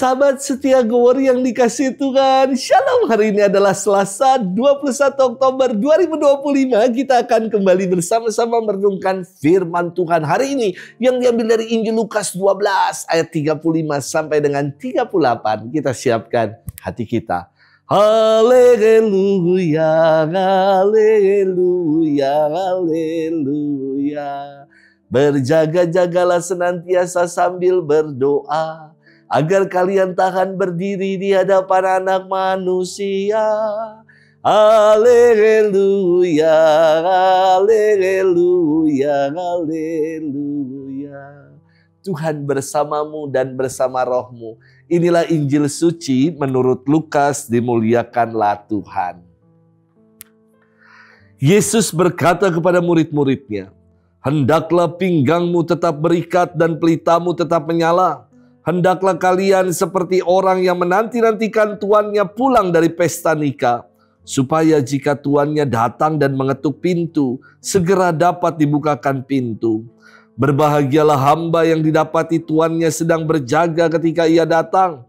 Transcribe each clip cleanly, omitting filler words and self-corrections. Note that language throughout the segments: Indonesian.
Sahabat setia Glory yang dikasihi Tuhan, Shalom. Hari ini adalah Selasa 21 Oktober 2025. Kita akan kembali bersama-sama merenungkan firman Tuhan hari ini yang diambil dari Injil Lukas 12 ayat 35 sampai dengan 38. Kita siapkan hati kita. Haleluya, haleluya, haleluya. Berjaga-jagalah senantiasa sambil berdoa, agar kalian tahan berdiri di hadapan anak manusia. Haleluya, haleluya, haleluya. Tuhan bersamamu dan bersama rohmu. Inilah Injil suci menurut Lukas, dimuliakanlah Tuhan. Yesus berkata kepada murid-muridnya, "Hendaklah pinggangmu tetap berikat dan pelitamu tetap menyala. Hendaklah kalian seperti orang yang menanti-nantikan tuannya pulang dari pesta nikah, supaya jika tuannya datang dan mengetuk pintu, segera dapat dibukakan pintu. Berbahagialah hamba yang didapati tuannya sedang berjaga ketika ia datang.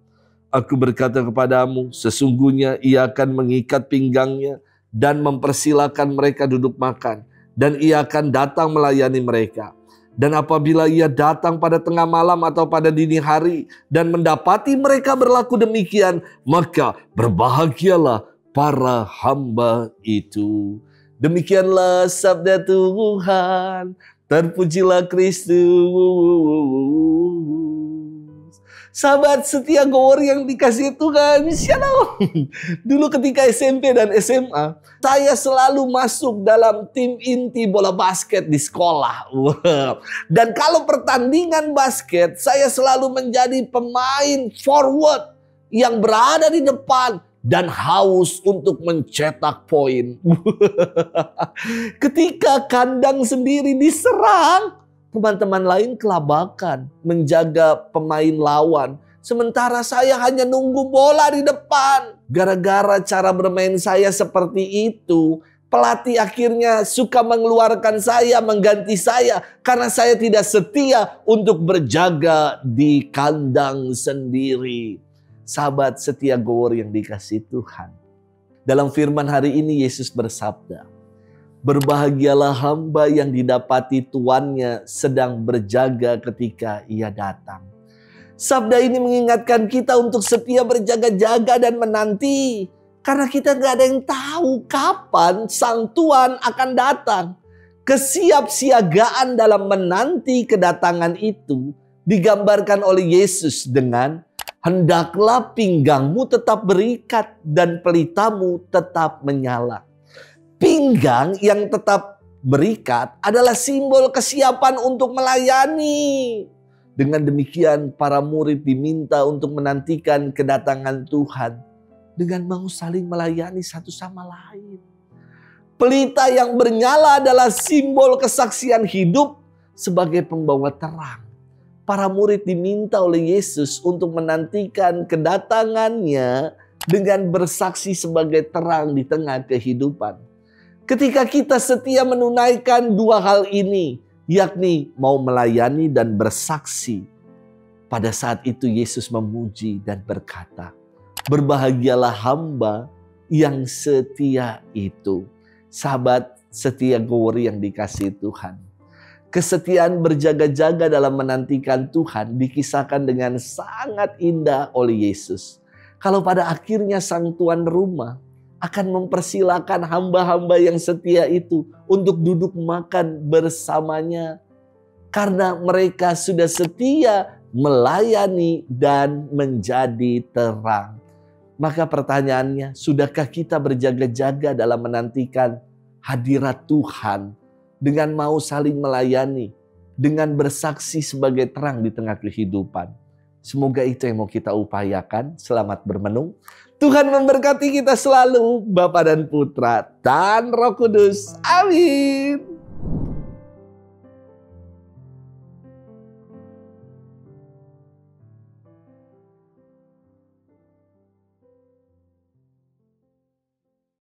Aku berkata kepadamu, sesungguhnya ia akan mengikat pinggangnya dan mempersilakan mereka duduk makan, dan ia akan datang melayani mereka. Dan apabila ia datang pada tengah malam atau pada dini hari dan mendapati mereka berlaku demikian, maka berbahagialah para hamba itu." Demikianlah sabda Tuhan. Terpujilah Kristus. Sahabat setia Glory yang dikasihi Tuhan, Shalom. Dulu ketika SMP dan SMA, saya selalu masuk dalam tim inti bola basket di sekolah. Dan kalau pertandingan basket, saya selalu menjadi pemain forward yang berada di depan dan haus untuk mencetak poin. Ketika kandang sendiri diserang, teman-teman lain kelabakan menjaga pemain lawan. Sementara saya hanya nunggu bola di depan. Gara-gara cara bermain saya seperti itu, pelatih akhirnya suka mengeluarkan saya, mengganti saya. Karena saya tidak setia untuk berjaga di kandang sendiri. Sahabat setia Glory yang dikasihi Tuhan. Dalam firman hari ini Yesus bersabda, "Berbahagialah hamba yang didapati tuannya sedang berjaga ketika ia datang." Sabda ini mengingatkan kita untuk setia berjaga-jaga dan menanti. Karena kita gak ada yang tahu kapan sang Tuhan akan datang. Kesiapsiagaan dalam menanti kedatangan itu digambarkan oleh Yesus dengan hendaklah pinggangmu tetap berikat dan pelitamu tetap menyala. Pinggang yang tetap berikat adalah simbol kesiapan untuk melayani. Dengan demikian para murid diminta untuk menantikan kedatangan Tuhan dengan mau saling melayani satu sama lain. Pelita yang bernyala adalah simbol kesaksian hidup sebagai pembawa terang. Para murid diminta oleh Yesus untuk menantikan kedatangannya dengan bersaksi sebagai terang di tengah kehidupan. Ketika kita setia menunaikan dua hal ini, yakni mau melayani dan bersaksi, pada saat itu Yesus memuji dan berkata, "Berbahagialah hamba yang setia itu." Sahabat setia Glory yang dikasihi Tuhan. Kesetiaan berjaga-jaga dalam menantikan Tuhan dikisahkan dengan sangat indah oleh Yesus. Kalau pada akhirnya sang tuan rumah akan mempersilakan hamba-hamba yang setia itu untuk duduk makan bersamanya. Karena mereka sudah setia melayani dan menjadi terang. Maka pertanyaannya, sudahkah kita berjaga-jaga dalam menantikan hadirat Tuhan? Dengan mau saling melayani, dengan bersaksi sebagai terang di tengah kehidupan. Semoga itu yang mau kita upayakan. Selamat bermenung. Tuhan memberkati kita selalu, Bapa dan Putra dan Roh Kudus. Amin.